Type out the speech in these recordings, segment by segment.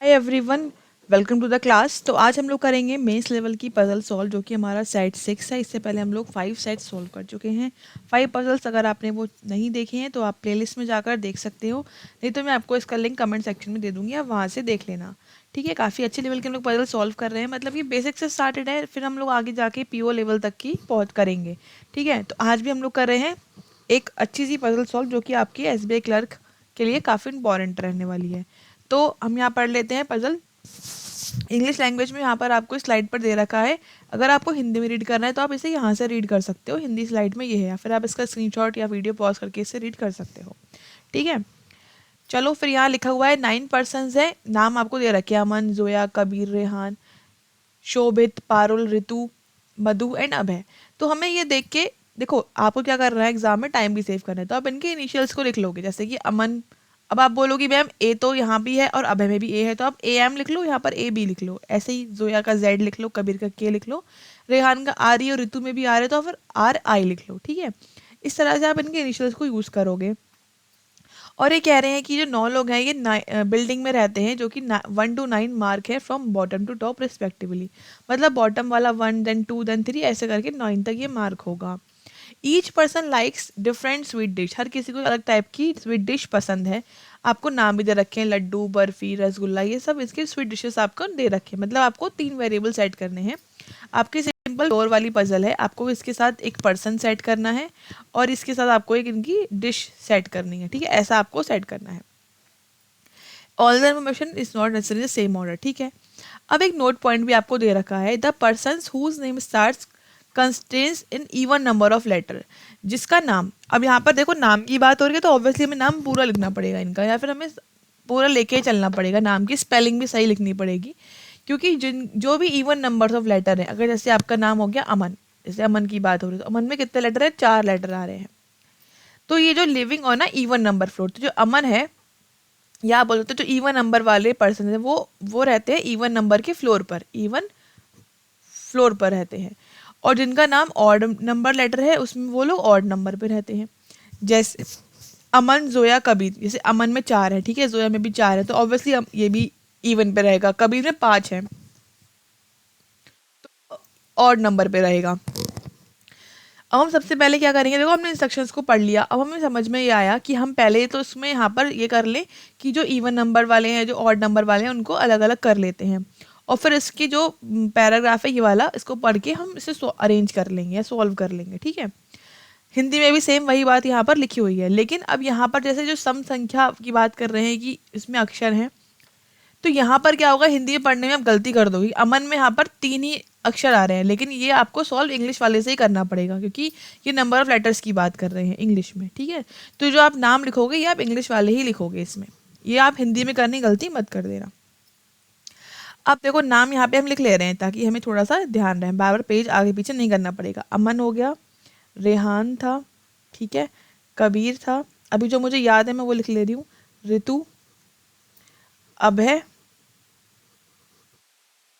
Hi everyone, welcome to the class. तो आज हम लोग करेंगे मेंस लेवल की पजल सॉल्व, जो कि हमारा सेट 6 है। इससे पहले हम लोग 5 सेट सॉल्व कर चुके हैं। 5 पजल्स अगर आपने वो नहीं देखे हैं तो आप प्लेलिस्ट में जाकर देख सकते हो, नहीं तो मैं आपको इसका लिंक कमेंट सेक्शन में दे दूंगी, आप वहाँ से देख लेना। ठीक है, काफ़ी अच्छे लेवल के हम लोग पजल सॉल्व कर रहे हैं, मतलब ये बेसिक से स्टार्टेड है, फिर हम लोग आगे जाके पीओ लेवल तक की पहुँच करेंगे। ठीक है, तो आज भी हम लोग कर रहे हैं एक अच्छी सी पजल सॉल्व, जो कि आपकी एसबीआई क्लर्क के लिए काफ़ी इंपॉर्टेंट रहने वाली है। तो हम यहाँ पढ़ लेते हैं पजल इंग्लिश लैंग्वेज में। यहाँ पर आपको स्लाइड पर दे रखा है। अगर आपको हिंदी में रीड करना है तो आप इसे यहाँ से रीड कर सकते हो, हिंदी स्लाइड में ये है, या फिर आप इसका स्क्रीनशॉट या वीडियो पॉज करके इसे रीड कर सकते हो। ठीक है, चलो फिर यहाँ लिखा हुआ है 9 पर्सन्स है, नाम आपको दे रखे हैं अमन, जोया, कबीर, रेहान, शोभित, पारुल, ऋतु, मधु एंड अभय। तो हमें ये देख के, देखो आपको क्या करना है, एग्जाम में टाइम भी सेव करना है, तो आप इनके इनिशियल्स को लिख लोगे। जैसे कि अमन, अब आप बोलोगे मैम ए तो यहाँ भी है और अभय में भी ए है, तो आप ए एम लिख लो, यहाँ पर ए बी लिख लो। ऐसे ही जोया का जेड लिख लो, कबीर का के लिख लो, रेहान का आर ई और ऋतु में भी आ रहे तो फिर आर आई लिख लो। ठीक है, इस तरह से आप इनके इनिशियल्स को यूज़ करोगे। और ये कह रहे हैं कि जो 9 लोग हैं ये बिल्डिंग में रहते हैं, जो कि 1 to 9 मार्क है from bottom to top respectively. मतलब बॉटम वाला 1 देन 2 देन 3 ऐसे करके 9 तक ये मार्क होगा। Each person likes different sweet dish, हर किसी को अलग टाइप की स्वीट डिश पसंद है। आपको नाम भी दे रखे हैं, लड्डू, बर्फी, रसगुल्ला, ये सब इसके स्वीट डिशेस आपको दे रखे हैं। मतलब आपको 3 वेरिएबल सेट करने हैं। आपकी सिंपल डोर वाली पजल है, आपको इसके साथ एक पर्सन सेट करना है और इसके साथ आपको एक इनकी डिश सेट करनी है। ठीक है, ऐसा आपको सेट करना है। All the information is not necessary same order. ठीक है, अब एक नोट पॉइंट भी आपको दे रखा है, the person whose name starts consonants in even number of letter, जिसका नाम, अब यहाँ पर देखो नाम की बात हो रही है तो ऑब्वियसली हमें नाम पूरा लिखना पड़ेगा इनका, या फिर हमें पूरा लेके चलना पड़ेगा, नाम की स्पेलिंग भी सही लिखनी पड़ेगी। क्योंकि जिन जो भी इवन नंबर्स ऑफ लेटर है, अगर जैसे आपका नाम हो गया अमन, जैसे अमन की बात हो रही है तो अमन में कितने लेटर है, 4 लेटर आ रहे हैं। तो ये जो लिविंग और ना इवन नंबर फ्लोर, तो जो अमन है, या बोल सकते जो इवन नंबर वाले पर्सन है, वो रहते हैं इवन नंबर के फ्लोर पर, इवन फ्लोर पर रहते हैं। और जिनका नाम ऑड नंबर लेटर है उसमें वो लोग ऑड नंबर पे रहते हैं। जैसे अमन, जोया, कबीर, जैसे अमन में 4 है, ठीक है, जोया में भी 4 है, तो ऑब्वियसली ये भी इवन पे रहेगा। कबीर में 5 है, ऑड नंबर पे रहेगा। अब हम सबसे पहले क्या करेंगे, देखो हमने इंस्ट्रक्शंस को पढ़ लिया, अब हमें समझ में ये आया कि हम पहले तो उसमें यहाँ पर ये कर लें कि जो इवन नंबर वाले हैं, जो ऑड नंबर वाले हैं, उनको अलग अलग कर लेते हैं। और फिर इसकी जो पैराग्राफ है ये वाला, इसको पढ़ के हम इसे अरेंज कर लेंगे या सॉल्व कर लेंगे। ठीक है, हिंदी में भी सेम वही बात यहाँ पर लिखी हुई है, लेकिन अब यहाँ पर जैसे जो सम संख्या की बात कर रहे हैं कि इसमें अक्षर हैं, तो यहाँ पर क्या होगा, हिंदी में पढ़ने में आप गलती कर दोगे। अमन में यहाँ पर 3 ही अक्षर आ रहे हैं, लेकिन ये आपको सॉल्व इंग्लिश वाले से ही करना पड़ेगा, क्योंकि ये नंबर ऑफ लेटर्स की बात कर रहे हैं इंग्लिश में। ठीक है, तो जो आप नाम लिखोगे ये आप इंग्लिश वाले ही लिखोगे इसमें, ये आप हिंदी में करनी गलती मत कर देना। अब देखो नाम यहाँ पे हम लिख ले रहे हैं ताकि हमें थोड़ा सा ध्यान रहे, बार बार पेज आगे पीछे नहीं करना पड़ेगा। अमन हो गया, रेहान था, ठीक है, कबीर था, अभी जो मुझे याद है मैं वो लिख ले रही हूँ, ऋतु, अभय,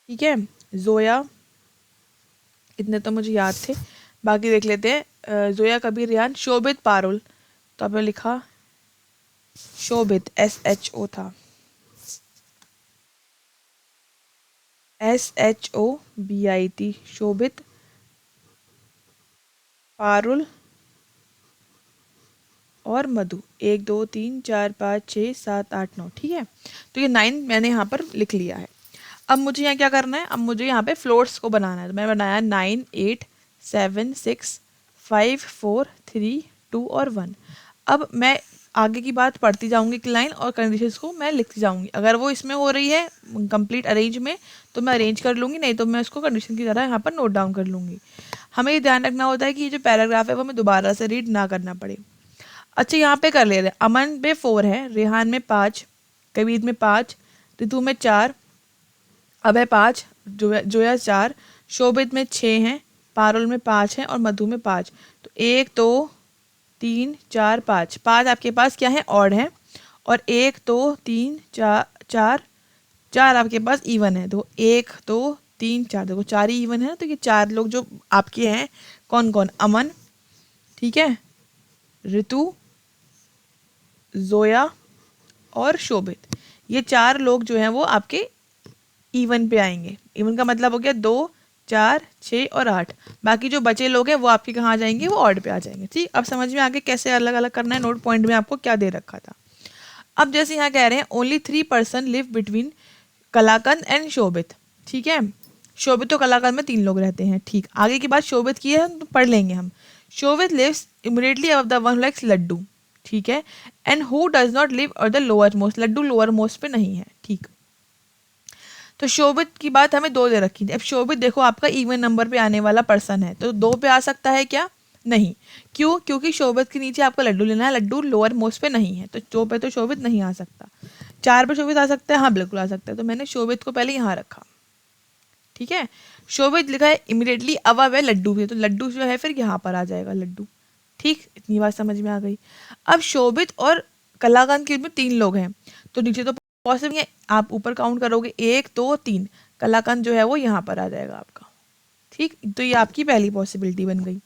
ठीक है, जोया, इतने तो मुझे याद थे, बाकी देख लेते हैं। जोया, कबीर, रेहान, शोभित, पारुल, तो आपने लिखा शोभित, SHO था, SHOBIT, शोभित, पारुल और मधु। 1 2 3 4 5 6 7 8 9, ठीक है, तो ये 9 मैंने यहाँ पर लिख लिया है। अब मुझे यहाँ क्या करना है, अब मुझे यहाँ पे फ्लोर्स को बनाना है, तो मैंने बनाया 9 8 7 6 5 4 3 2 और 1। अब मैं आगे की बात पढ़ती जाऊंगी कि लाइन और कंडीशंस को मैं लिखती जाऊंगी। अगर वो इसमें हो रही है कंप्लीट अरेंज में तो मैं अरेंज कर लूँगी, नहीं तो मैं उसको कंडीशन की तरह यहाँ पर नोट डाउन कर लूँगी। हमें ये ध्यान रखना होता है कि ये जो पैराग्राफ है वो हमें दोबारा से रीड ना करना पड़े। अच्छा, यहाँ पे कर ले रहे हैं, अमन में 4 है, रेहान में 5, कबीर में 5, ऋतु में 4, अभय 5, जोया 4, शोभित में 6 हैं, पारुल में 5 हैं और मधु में 5। तो 1 2 3 4 5, 5 आपके पास क्या है, ऑड है, और 1 2 3 4 4 4 आपके पास इवन है। तो 1 2 3 4, देखो 4 ही इवन है, तो ये 4 लोग जो आपके हैं, कौन कौन, अमन, ठीक है, ऋतु, जोया और शोभित, ये 4 लोग जो हैं वो आपके इवन पे आएंगे। इवन का मतलब हो गया 2, 4, 6 और 8। बाकी जो बचे लोग हैं वो आपके कहाँ आ जाएंगे, वो ऑड पे आ जाएंगे। ठीक, अब समझ में आगे कैसे अलग अलग करना है। नोट पॉइंट में आपको क्या दे रखा था। अब जैसे यहाँ कह रहे हैं only 3 person live between kalakand and Shobhit. ठीक है, शोभित और कलाकंद में 3 लोग रहते हैं। ठीक, आगे की बात शोभित की है तो पढ़ लेंगे हम। Shobhit lives immediately above the one likes laddu. ठीक है, and who does not live और the lowermost, laddu lowermost पे नहीं है। ठीक, तो शोभित की बात हमें 2 दे रखी थी। अब शोभित देखो आपका इवन नंबर पे आने वाला पर्सन है, तो 2 पे आ सकता है क्या, नहीं। क्यों, क्योंकि शोभित के नीचे आपको लड्डू लेना है, लड्डू लोअर मोस्ट पे नहीं है, तो 2 पे तो शोभित नहीं आ सकता। 4 पे शोभित आ सकता है, हाँ बिल्कुल आ सकता है, तो मैंने शोभित को पहले यहाँ रखा। ठीक है, शोभित लिखा है इमीडिएटली अबव है लड्डू भी, तो लड्डू जो है फिर यहाँ पर आ जाएगा लड्डू। ठीक, इतनी बात समझ में आ गई। अब शोभित और कलाकंद के में 3 लोग हैं, तो नीचे तो पॉसिबल है, आप ऊपर काउंट करोगे 1, 2, 3, कलाकंद जो है वो यहाँ पर आ जाएगा आपका। ठीक, तो ये आपकी पहली पॉसिबिलिटी बन गई।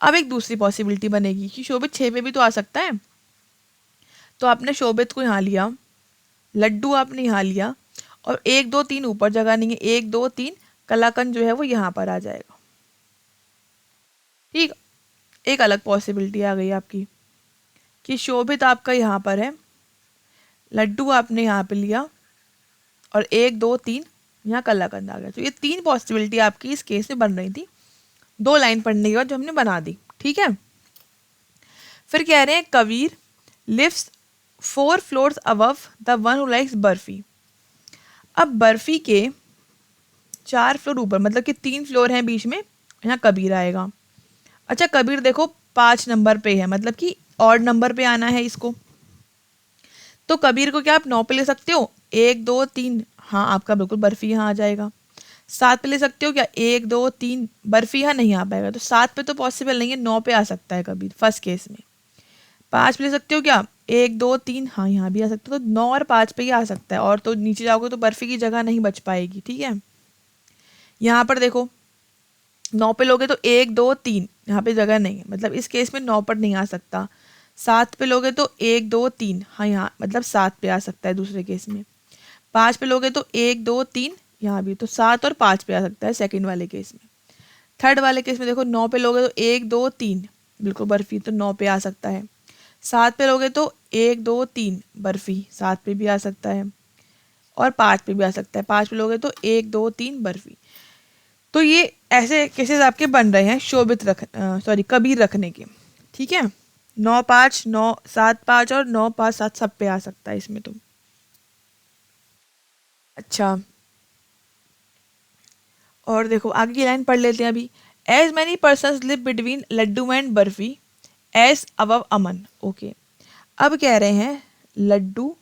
अब एक दूसरी पॉसिबिलिटी बनेगी कि शोभित 6 पे भी तो आ सकता है, तो आपने शोभित को यहाँ लिया, लड्डू आपने यहाँ लिया, और 1, 2, 3 ऊपर जगह नहीं है, 1, 2, 3 कलाकंद जो है वो यहाँ पर आ जाएगा। ठीक, एक अलग पॉसिबिलिटी आ गई आपकी कि शोभित आपका यहाँ पर है, लड्डू आपने यहाँ पे लिया, और 1, 2, 3 यहाँ कलाकंद आ गया। तो ये 3 पॉसिबिलिटी आपकी इस केस में बन रही थी 2 लाइन पढ़ने के बाद जो हमने बना दी। ठीक है, फिर कह रहे हैं Kabir lives 4 floors above the one who likes barfi. अब बर्फी के 4 फ्लोर ऊपर, मतलब कि 3 फ्लोर हैं बीच में, यहाँ कबीर आएगा। अच्छा, कबीर देखो 5 नंबर पे है, मतलब कि ऑड नंबर पे आना है इसको, तो कबीर को क्या आप 9 पे ले सकते हो, 1, 2, 3, हाँ आपका बिल्कुल बर्फी यहाँ आ जाएगा। 7 पे ले सकते हो क्या, 1, 2, 3, बर्फी यहाँ नहीं आ पाएगा, तो 7 पे तो पॉसिबल नहीं है, 9 पे आ सकता है कबीर फर्स्ट केस में। 5 पे ले सकते हो क्या, 1, 2, 3, हाँ यहाँ भी आ सकता है, तो 9 और 5 पे ही आ सकता है, और तो नीचे जाओगे तो बर्फी की जगह नहीं बच पाएगी। ठीक है, यहाँ पर देखो 9 पे लोगे तो 1, 2, 3 यहाँ पे जगह नहीं है, मतलब इस केस में 9 पर नहीं आ सकता। 7 पे लोगे तो 1, 2, 3, हाँ यहाँ मतलब 7 पे आ सकता है दूसरे केस में। 5 पे लोगे तो 1, 2, 3 यहाँ भी, तो 7 और 5 पे आ सकता है सेकंड वाले केस में। थर्ड वाले केस में देखो 9 पे लोगे तो 1, 2, 3 बिल्कुल बर्फी, तो 9 पे आ सकता है। 7 पे लोगे तो 1, 2, 3 बर्फी, 7 पे भी आ सकता है, और 5 पे भी आ सकता है। 5 पे लोगे तो 1, 2, 3 बर्फी। तो ये ऐसे केसेस आपके बन रहे हैं शोभित कबीर रखने के। ठीक है, 9, 5, 9, 7, 5 और 9, 5, 7 सब पे आ सकता है इसमें तो। अच्छा, और देखो आगे की लाइन पढ़ लेते हैं अभी। As many person live between laddu and barfi as above Aman. Okay, अब कह रहे हैं लड्डू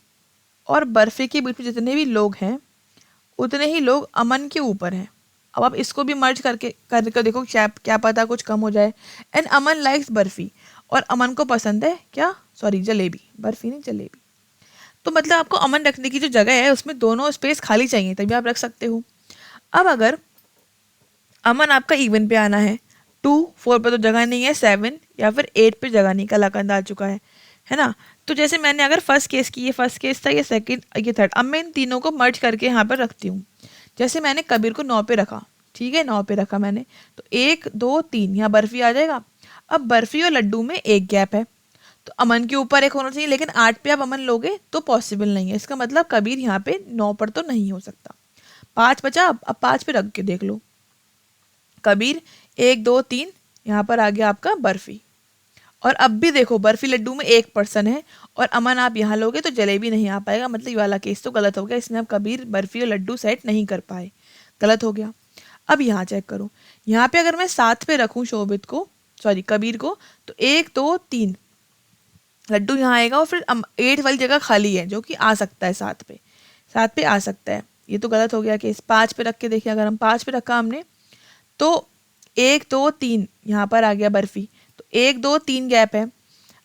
और बर्फी के बीच में जितने भी लोग हैं उतने ही लोग अमन के ऊपर हैं। अब आप इसको भी मर्ज करके देखो, क्या पता कुछ कम हो जाए। एंड अमन लाइक्स बर्फी, और अमन को पसंद है क्या, सॉरी जलेबी, बर्फी नहीं जलेबी। तो मतलब आपको अमन रखने की जो जगह है उसमें दोनों स्पेस खाली चाहिए, तभी आप रख सकते हो। अब अगर अमन आपका इवन पे आना है, 2, 4 पे तो जगह नहीं है, 7 या फिर 8 पे जगह नहीं, कलाकंद आ चुका है ना। तो जैसे मैंने अगर फर्स्ट केस की, ये फर्स्ट केस था, ये सेकंड, ये थर्ड, अब मैं इन तीनों को मर्ज करके यहाँ पर रखती हूँ। जैसे मैंने कबीर को 9 पे रखा, ठीक है 9 पे रखा मैंने, तो 1, 2, 3 यहाँ बर्फी आ जाएगा। अब बर्फी और लड्डू में एक गैप है, तो अमन के ऊपर एक होना चाहिए, लेकिन 8 पे आप अमन लोगे तो पॉसिबल नहीं है, इसका मतलब कबीर यहाँ पे 9 पर तो नहीं हो सकता। 5 बचा, अब 5 पे रख के देख लो, कबीर 1, 2, 3 यहाँ पर आ गया आपका बर्फी। और अब भी देखो बर्फी लड्डू में एक पर्सन है, और अमन आप यहाँ लोगे तो जलेबी नहीं आ पाएगा, मतलब ये वाला केस तो गलत हो गया, इसमें आप कबीर बर्फी और लड्डू सेट नहीं कर पाए, गलत हो गया। अब यहाँ चेक करो, यहाँ पे अगर मैं 7 पे रखूँ शोभित को, सॉरी कबीर को, तो 1, 2, 3 लड्डू यहाँ आएगा, और फिर 8 वाली जगह खाली है जो कि आ सकता है 7 पे, 7 पे आ सकता है, ये तो गलत हो गया केस। 5 पे रख के देखिए, अगर हम 5 पे रखा हमने तो 1, 2, 3 यहाँ पर आ गया बर्फी, तो 1, 2, 3 गैप है।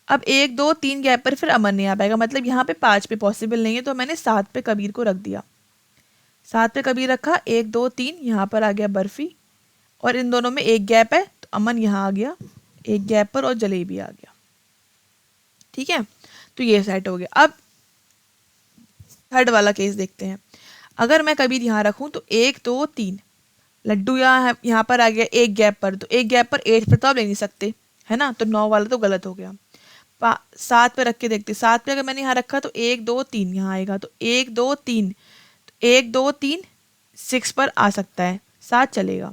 अब 1, 2, 3 गैप पर फिर अमन नहीं आ पाएगा, मतलब यहाँ पे 5 पे पॉसिबल नहीं है, तो मैंने 7 पे कबीर को रख दिया। 7 पे कबीर रखा, 1, 2, 3 यहाँ पर आ गया बर्फी, और इन दोनों में एक गैप है, तो अमन यहाँ आ गया एक गैप पर, और जलेबी आ गया। ठीक है, तो ये सेट हो गया। अब थर्ड वाला केस देखते हैं। अगर मैं कबीर यहाँ रखूँ तो 1 2 3 लड्डू यहाँ पर आ गया एक गैप पर, तो एक गैप पर 8 पर तो आप ले नहीं सकते, है ना, तो 9 वाला तो गलत हो गया। 7 पे रख के देखते, 7 पे अगर मैंने यहाँ रखा तो 1 2 3 यहाँ आएगा, तो 1 2 3, 1 2 3 6 पर आ सकता है, 7 चलेगा।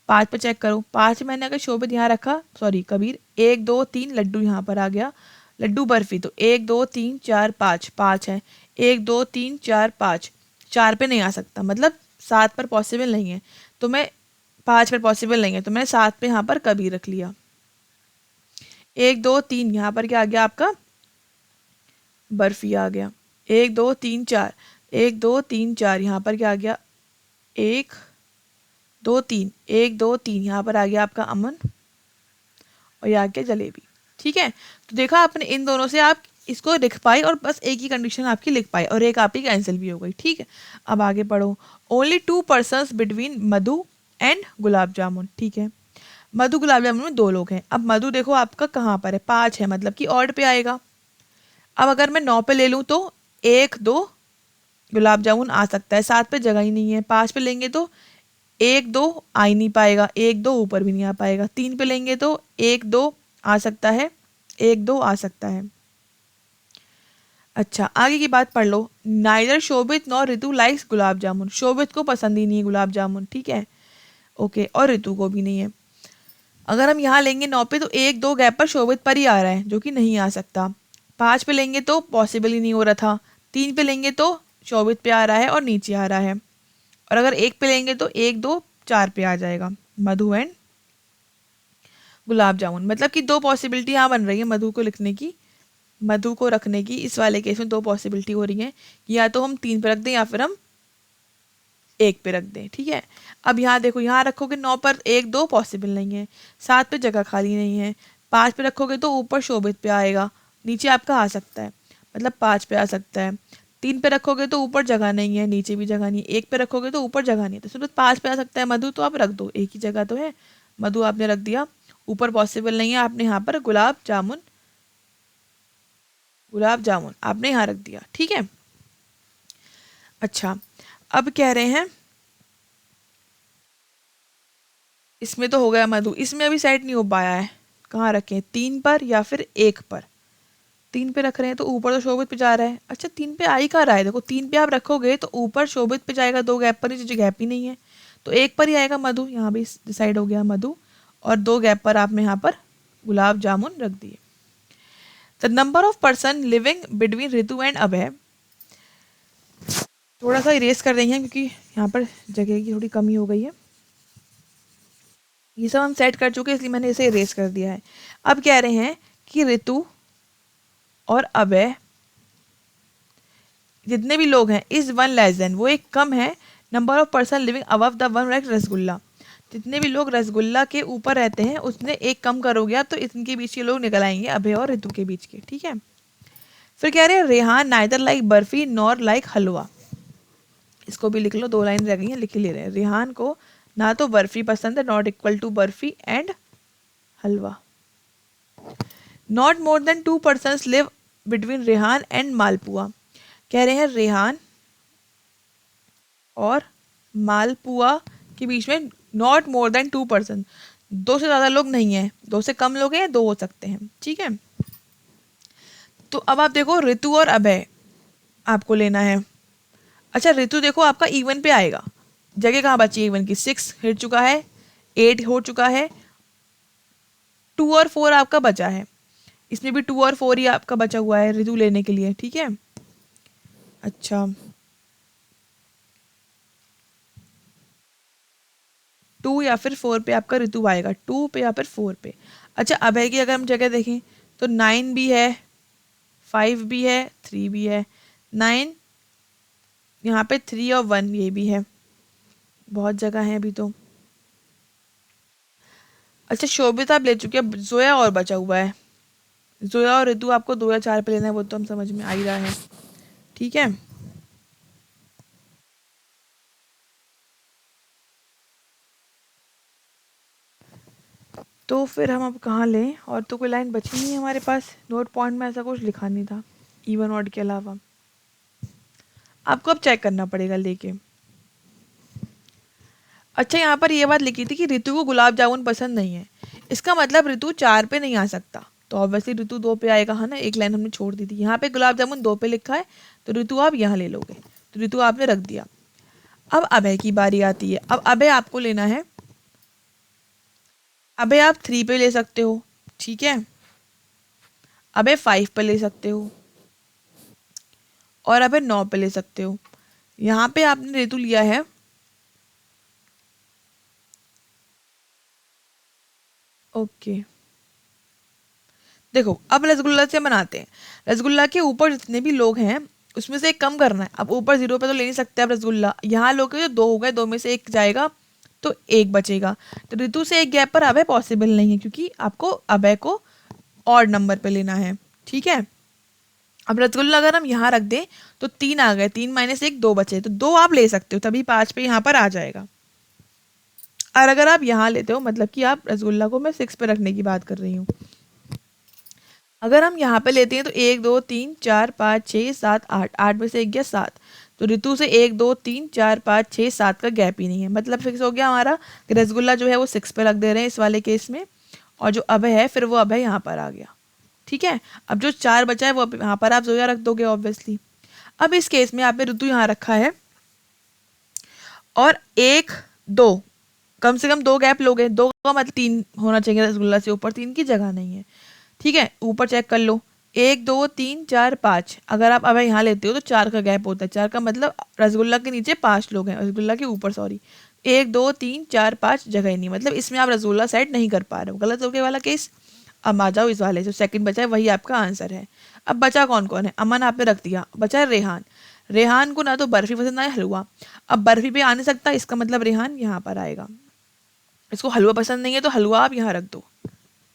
5 पे चेक करो, 5 मैंने अगर शोभित यहाँ रखा, सॉरी कबीर, 1 2 3 लड्डू यहाँ पर आ गया, लड्डू बर्फी, तो 1 2 3 4 5, 5 है, 1 2 3 4 5, 4 पे नहीं आ सकता, मतलब 7 पर पॉसिबल नहीं है, तो मैं 5 पर पॉसिबल नहीं है, तो मैंने 7 पे यहाँ पर कबीर रख लिया। 1 2 3 यहाँ पर क्या आ गया आपका, बर्फी आ गया। 1 2 3 4, 1 2 3 4 यहाँ पर क्या आ गया, 1 2 3, 1 2 3 यहाँ पर आ गया आपका अमन, और ये आ गया जलेबी। ठीक है, तो देखा आपने, इन दोनों से आप इसको लिख पाए और बस एक ही कंडीशन आपकी लिख पाए और एक आपकी कैंसिल भी हो गई। ठीक है, अब आगे पढ़ो। Only 2 persons between Madhu and gulab jamun. ठीक है, मधु गुलाब जामुन में 2 लोग हैं। अब मधु देखो आपका कहाँ पर है, 5 है, मतलब कि ऑड पे आएगा। अब अगर मैं 9 पे ले लूँ तो 1 2 गुलाब जामुन आ सकता है, 7 पे जगह ही नहीं है। 5 पे लेंगे तो 1 2 आ ही नहीं पाएगा, 1 2 ऊपर भी नहीं आ पाएगा। 3 पे लेंगे तो 1 2 आ सकता है, 1 2 आ सकता है। अच्छा, आगे की बात पढ़ लो। नाइदर शोभित नॉर ऋतु लाइक्स गुलाब जामुन। शोभित को पसंद ही नहीं है गुलाब जामुन, ठीक है, ओके, और ऋतु को भी नहीं है। अगर हम यहाँ लेंगे 9 पे तो 1 2 गैप पर शोभित पर ही आ रहा है, जो कि नहीं आ सकता। 5 पे लेंगे तो पॉसिबल ही नहीं हो रहा था। 3 पे लेंगे तो शोभित पे आ रहा है और नीचे आ रहा है। और अगर 1 पे लेंगे तो 1 2 4 पे आ जाएगा, मधु एंड गुलाब जामुन। मतलब कि 2 पॉसिबिलिटी यहाँ बन रही है मधु को लिखने की, मधु को रखने की। इस वाले केस में 2 पॉसिबिलिटी हो रही है, या तो हम 3 पे रख दें या फिर हम 1 पे रख दें। ठीक है, अब यहाँ देखो, यहाँ रखोगे 9 पर 1 2 पॉसिबल नहीं है, 7 पे जगह खाली नहीं है, 5 पे रखोगे तो ऊपर शोभित पे आएगा, नीचे आपका आ सकता है, मतलब 5 पे आ सकता है। 3 पे रखोगे तो ऊपर जगह नहीं है, नीचे भी जगह नहीं है। 1 पे रखोगे तो ऊपर जगह नहीं है, तो सिर्फ 5 पे आ सकता है मधु, तो आप रख दो, एक ही जगह तो है। मधु आपने रख दिया, ऊपर पॉसिबल नहीं है, आपने यहाँ पर गुलाब जामुन, गुलाब जामुन आपने यहाँ रख दिया। ठीक है, अच्छा, अब कह रहे हैं इसमें तो हो गया मधु, इसमें अभी सेट नहीं हो पाया है, कहाँ रखें, 3 पर या फिर 1 पर। 3 पे रख रहे हैं तो ऊपर तो शोभित पे जा रहा है। अच्छा, 3 पे आ ही कहाँ रहा है, देखो 3 पे आप रखोगे तो ऊपर शोभित पे जाएगा, 2 गैप पर, नीचे गैप ही नहीं है, तो 1 पर ही आएगा मधु। यहाँ भी डिसाइड हो गया मधु, और 2 गैप पर आपने यहाँ पर गुलाब जामुन रख दिए। The number of person living between Ritu and Abhay, थोड़ा सा इरेज कर रही हैं क्योंकि यहाँ पर जगह की थोड़ी कमी हो गई है। ये सब हम सेट कर चुके हैं, इसलिए मैंने इसे इरेज कर दिया है। अब कह रहे हैं कि ऋतु और अभय जितने भी लोग हैं इज 1 लेस देन, वो एक कम है, number of person living above the 1 like rasgulla. जितने भी लोग रसगुल्ला के ऊपर रहते हैं उसने एक कम करोगे आप, तो इनके बीच के लोग निकल आएंगे, अभय और ऋतु के बीच के। ठीक है, फिर कह रहे हैं Rehan neither like barfi nor like halwa. इसको भी लिख लो, 2 लाइन रह गई हैं, लिख ही ले रहे हैं। रेहान को ना तो बर्फी पसंद है, not equal to barfi and halwa. Not more than 2 persons live between Rehan and malpua. कह रहे हैं रेहान और मालपुआ के बीच में नॉट मोर देन 2 पर्सन, 2 से ज़्यादा लोग नहीं हैं, 2 से कम लोग हैं, 2 हो सकते हैं। ठीक है, तो अब आप देखो ऋतु और अभय आपको लेना है। अच्छा, ऋतु देखो आपका इवन पे आएगा, जगह कहाँ बची है इवन की, 6 हिट चुका है, 8 हो चुका है, 2 और 4 आपका बचा है, इसमें भी 2 और 4 ही आपका बचा हुआ है ऋतु लेने के लिए। ठीक है, अच्छा, 2 या फिर 4 पे आपका ऋतु आएगा, 2 पे या फिर 4 पे। अच्छा, अभय की अगर हम जगह देखें तो 9 भी है, 5 भी है, 3 भी है। 9 यहाँ पे, 3 और 1 ये भी है, बहुत जगह है अभी तो। अच्छा, शोभित आप ले चुके हैं, जोया और बचा हुआ है। जोया और ऋतु आपको 2 या 4 पे लेना है, वो तो हम समझ में आ ही रहा है। ठीक है, तो फिर हम अब कहाँ लें, और तो कोई लाइन बची नहीं है हमारे पास, नोट पॉइंट में ऐसा कुछ लिखा नहीं था इवन ऑड के अलावा। आपको अब चेक करना पड़ेगा लेके। अच्छा, यहाँ पर ये बात लिखी थी कि ऋतु को गुलाब जामुन पसंद नहीं है, इसका मतलब ऋतु 4 पे नहीं आ सकता, तो ऑब्वियसली ऋतु 2 पे आएगा, है ना, एक लाइन हमने छोड़ दी थी। यहाँ पे गुलाब जामुन 2 पे लिखा है, तो ऋतु आप यहाँ ले लोगे, तो ऋतु आपने रख दिया। अब अभय की बारी आती है। अब अभय आपको लेना है, अभय आप 3 पे ले सकते हो, ठीक है, अभय 5 पे ले सकते हो, और अभय 9 पे ले सकते हो। यहाँ पे आपने ऋतु लिया है, ओके। देखो अब रसगुल्ला से बनाते हैं। रसगुल्ला के ऊपर जितने भी लोग हैं उसमें से एक कम करना है। अब ऊपर 0 पे तो ले नहीं सकते आप रसगुल्ला, यहाँ लोग जो 2 हो गए, 2 में से एक जाएगा तो एक बचेगा, तो ऋतु से एक गैप पर अभय पॉसिबल नहीं है, क्योंकि आपको अभय को ऑड नंबर पे लेना है, ठीक है। अब रसगुल्ला अगर हम यहाँ रख दें तो 3 आ गए, 3 माइनस 1 2 बचे, तो 2 आप ले सकते हो, तभी 5 पे यहाँ पर आ जाएगा। और अगर आप यहाँ लेते हो, मतलब कि आप रसगुल्ला को मैं 6 पे रखने की बात कर रही हूँ, अगर हम यहाँ पे लेते हैं तो 1 2 3 4 5 6 7 8, 8 में से एक गया 7, तो ऋतु से 1 2 3 4 5 6 7 का गैप ही नहीं है, मतलब फिक्स हो गया हमारा कि रसगुल्ला जो है वो 6 पे रख दे रहे हैं इस वाले केस में, और जो अभय है फिर वो अभय यहाँ पर आ गया, ठीक है। अब जो 4 बचा है वो यहाँ पर आप जोया रख दोगे ऑब्वियसली। अब इस केस में आपने ऋतु यहाँ रखा है, और 1 2 कम से कम 2 गैप लोगे, 2 का मतलब 3 होना चाहिए रसगुल्ला से ऊपर, 3 की जगह नहीं है, ठीक है। ऊपर चेक कर लो, 1 2 3 4 5, अगर आप अब यहाँ लेते हो तो 4 का गैप होता है, 4 का मतलब रसगुल्ला के नीचे 5 लोग हैं, रसगुल्ला के ऊपर सॉरी, 1 2 3 4 5 जगह ही नहीं, मतलब इसमें आप रसगुल्ला सेट नहीं कर पा रहे हो, गलत हो गया वाला केस। अब आ जाओ इस वाले, जो सेकंड बचा है वही आपका आंसर है। अब बचा कौन कौन है, अमन आपने रख दिया, बचा है रेहान। रेहान को ना तो बर्फी पसंद आया हलवा, अब बर्फी पे आ नहीं सकता, इसका मतलब रेहान यहाँ पर आएगा, इसको हलवा पसंद नहीं है तो हलवा आप यहाँ रख दो,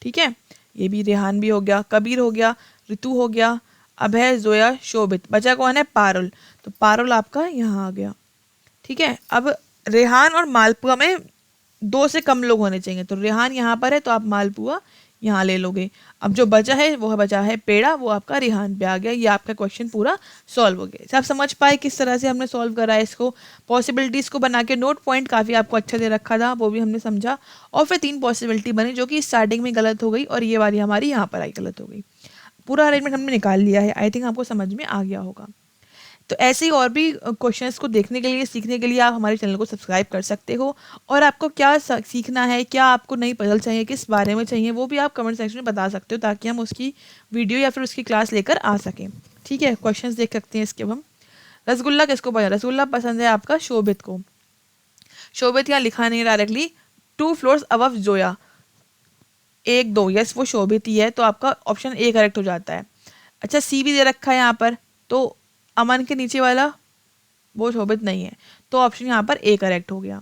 ठीक है। ये भी रेहान भी हो गया, कबीर हो गया, ऋतु हो गया, अभय जोया शोभित, बचा कौन है पारुल, तो पारुल आपका यहाँ आ गया, ठीक है। अब रेहान और मालपुआ में 2 से कम लोग होने चाहिए, तो रेहान यहाँ पर है तो आप मालपुआ यहाँ ले लोगे। अब जो बचा है वो बचा है पेड़ा, वो आपका रेहान पे आ गया। ये आपका क्वेश्चन पूरा सॉल्व हो गया। आप समझ पाए किस तरह से हमने सॉल्व करा है इसको, पॉसिबिलिटीज़ को बना के नोट पॉइंट काफ़ी आपको अच्छा दे रखा था, वो भी हमने समझा, और फिर 3 पॉसिबिलिटी बनी जो कि स्टार्टिंग में गलत हो गई, और ये वाली हमारी यहाँ पर आई गलत हो गई। पूरा अरेंजमेंट हमने निकाल लिया है, आई थिंक आपको समझ में आ गया होगा। तो ऐसे ही और भी क्वेश्चंस को देखने के लिए, सीखने के लिए आप हमारे चैनल को सब्सक्राइब कर सकते हो, और आपको क्या सीखना है, क्या आपको नई पजल चाहिए, किस बारे में चाहिए, वो भी आप कमेंट सेक्शन में बता सकते हो, ताकि हम उसकी वीडियो या फिर उसकी क्लास लेकर आ सकें, ठीक है। क्वेश्चंस देख सकते हैं इसके। अब हम रसगुल्ला किसको पसंद, रसगुल्ला पसंद है आपका शोभित को, शोभित यहाँ लिखा नहीं directly, 2 floors above Zoya, 1 2, yes वो शोभित ही है, तो आपका ऑप्शन ए करेक्ट हो जाता है। अच्छा, सी भी दे रखा है यहाँ पर, तो अमन के नीचे वाला वो शोभित नहीं है, तो ऑप्शन यहाँ पर ए करेक्ट हो गया।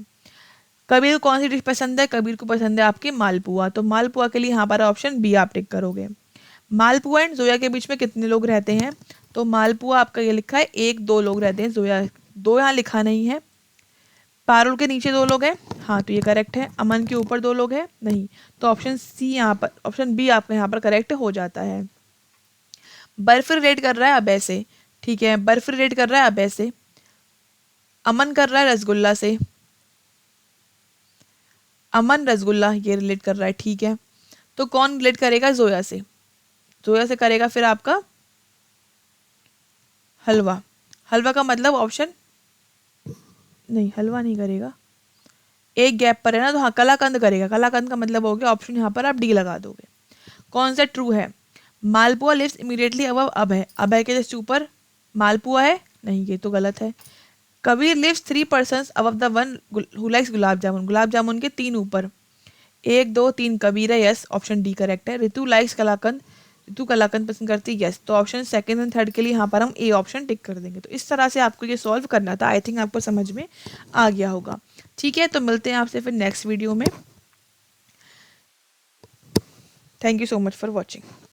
कबीर को कौन सी डिश पसंद है, कबीर को पसंद है आपकी मालपुआ, तो मालपुआ के लिए यहाँ पर ऑप्शन बी आप टिक करोगे। मालपुआ एंड जोया के बीच में कितने लोग रहते हैं, तो मालपुआ आपका ये लिखा है 1 2 लोग रहते हैं, जोया 2 यहाँ लिखा नहीं है। पारुल के नीचे 2 लोग हैं, हाँ तो ये करेक्ट है। अमन के ऊपर 2 लोग हैं, नहीं, तो ऑप्शन सी यहाँ पर, ऑप्शन बी आपका यहाँ पर करेक्ट हो जाता है। बर्फ रिलेट कर रहा है अब ऐसे, ठीक है, बर्फ रिलेट कर रहा है अब ऐसे, अमन कर रहा है रसगुल्ला से, अमन रसगुल्ला ये रिलेट कर रहा है, ठीक है। तो कौन रिलेट करेगा, जोया से, जोया से करेगा फिर आपका हलवा, हलवा का मतलब ऑप्शन नहीं, हलवा नहीं करेगा, एक गैप पर है ना, तो हाँ कलाकंद करेगा, कलाकंद का मतलब हो गया ऑप्शन यहाँ पर आप डी लगा दोगे। कौन सा ट्रू है, मालपुआ लिव्स इमीडिएटली अबव अभय, अभय के जस्ट ऊपर मालपुआ है, नहीं ये तो गलत है। Kabir lives 3 persons above the one who likes gulab jamun, gulab jamun के 3 ऊपर, 1 2 3 कबीर है, यस ऑप्शन डी करेक्ट है। ऋतु लाइक्स कलाकंद, ऋतु कलाकंद पसंद करती है, यस, तो ऑप्शन सेकंड एंड थर्ड के लिए यहाँ पर हम ए ऑप्शन टिक कर देंगे। तो इस तरह से आपको ये सॉल्व करना था, आई थिंक आपको समझ में आ गया होगा, ठीक है। तो मिलते हैं आपसे फिर नेक्स्ट वीडियो में। Thank you so much for watching.